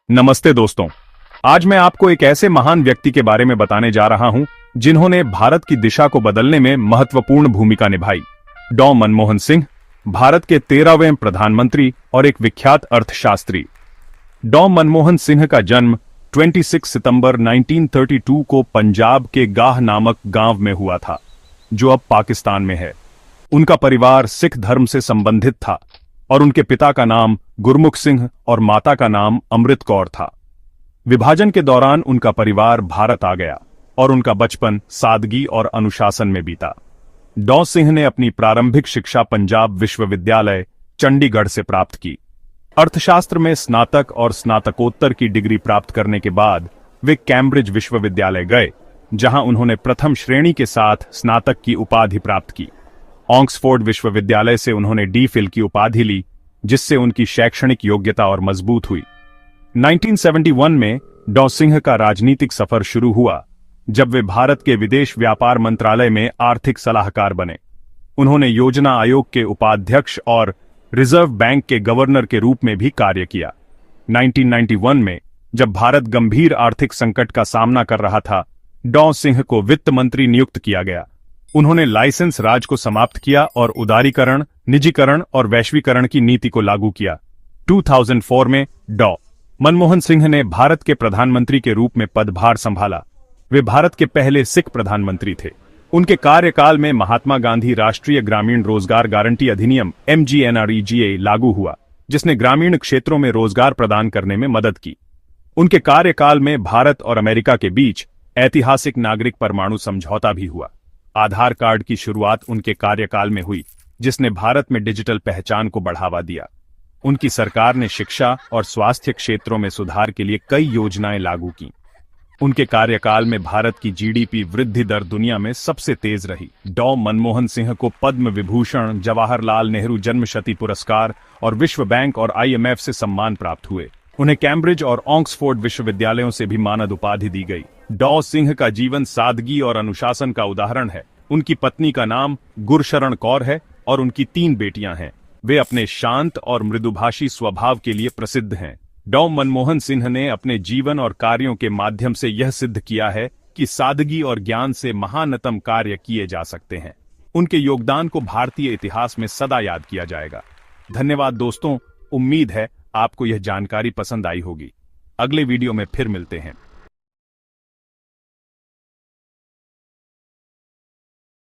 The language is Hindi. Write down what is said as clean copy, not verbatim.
नमस्ते दोस्तों। आज मैं आपको एक ऐसे महान व्यक्ति के बारे में बताने जा रहा हूं जिन्होंने भारत की दिशा को बदलने में महत्वपूर्ण भूमिका निभाई। डॉ मनमोहन सिंह, भारत के 13वें प्रधानमंत्री और एक विख्यात अर्थशास्त्री। डॉ मनमोहन सिंह का जन्म 26 सितंबर 1932 को पंजाब के गाह नामक गांव में हुआ था, जो अब पाकिस्तान में है। उनका परिवार सिख धर्म से संबंधित था और उनके पिता का नाम गुरमुख सिंह और माता का नाम अमृत कौर था। विभाजन के दौरान उनका परिवार भारत आ गया और उनका बचपन सादगी और अनुशासन में बीता। डॉ सिंह ने अपनी प्रारंभिक शिक्षा पंजाब विश्वविद्यालय चंडीगढ़ से प्राप्त की। अर्थशास्त्र में स्नातक और स्नातकोत्तर की डिग्री प्राप्त करने के बाद वे कैम्ब्रिज विश्वविद्यालय गए, जहां उन्होंने प्रथम श्रेणी के साथ स्नातक की उपाधि प्राप्त की। ऑक्सफोर्ड विश्वविद्यालय से उन्होंने डी.फिल की उपाधि ली, जिससे उनकी शैक्षणिक योग्यता और मजबूत हुई। 1971 में डॉ सिंह का राजनीतिक सफर शुरू हुआ, जब वे भारत के विदेश व्यापार मंत्रालय में आर्थिक सलाहकार बने। उन्होंने योजना आयोग के उपाध्यक्ष और रिजर्व बैंक के गवर्नर के रूप में भी कार्य किया। 1991 में जब भारत गंभीर आर्थिक संकट का सामना कर रहा था, डॉ सिंह को वित्त मंत्री नियुक्त किया गया। उन्होंने लाइसेंस राज को समाप्त किया और उदारीकरण, निजीकरण और वैश्वीकरण की नीति को लागू किया। 2004 में डॉ मनमोहन सिंह ने भारत के प्रधानमंत्री के रूप में पदभार संभाला। वे भारत के पहले सिख प्रधानमंत्री थे। उनके कार्यकाल में महात्मा गांधी राष्ट्रीय ग्रामीण रोजगार गारंटी अधिनियम MGNREGA लागू हुआ, जिसने ग्रामीण क्षेत्रों में रोजगार प्रदान करने में मदद की। उनके कार्यकाल में भारत और अमेरिका के बीच ऐतिहासिक नागरिक परमाणु समझौता भी हुआ। आधार कार्ड की शुरुआत उनके कार्यकाल में हुई, जिसने भारत में डिजिटल पहचान को बढ़ावा दिया। उनकी सरकार ने शिक्षा और स्वास्थ्य क्षेत्रों में सुधार के लिए कई योजनाएं लागू की। उनके कार्यकाल में भारत की जीडीपी वृद्धि दर दुनिया में सबसे तेज रही। डॉ मनमोहन सिंह को पद्म विभूषण, जवाहरलाल नेहरू जन्मशती पुरस्कार और विश्व बैंक और IMF से सम्मान प्राप्त हुए। उन्हें कैम्ब्रिज और ऑक्सफोर्ड विश्वविद्यालयों से भी मानद उपाधि दी गई। डॉ सिंह का जीवन सादगी और अनुशासन का उदाहरण है। उनकी पत्नी का नाम गुरशरण कौर है और उनकी 3 बेटियां हैं। वे अपने शांत और मृदुभाषी स्वभाव के लिए प्रसिद्ध हैं। डॉ मनमोहन सिंह ने अपने जीवन और कार्यों के माध्यम से यह सिद्ध किया है कि सादगी और ज्ञान से महानतम कार्य किए जा सकते हैं। उनके योगदान को भारतीय इतिहास में सदा याद किया जाएगा। धन्यवाद दोस्तों, उम्मीद है आपको यह जानकारी पसंद आई होगी। अगले वीडियो में फिर मिलते हैं।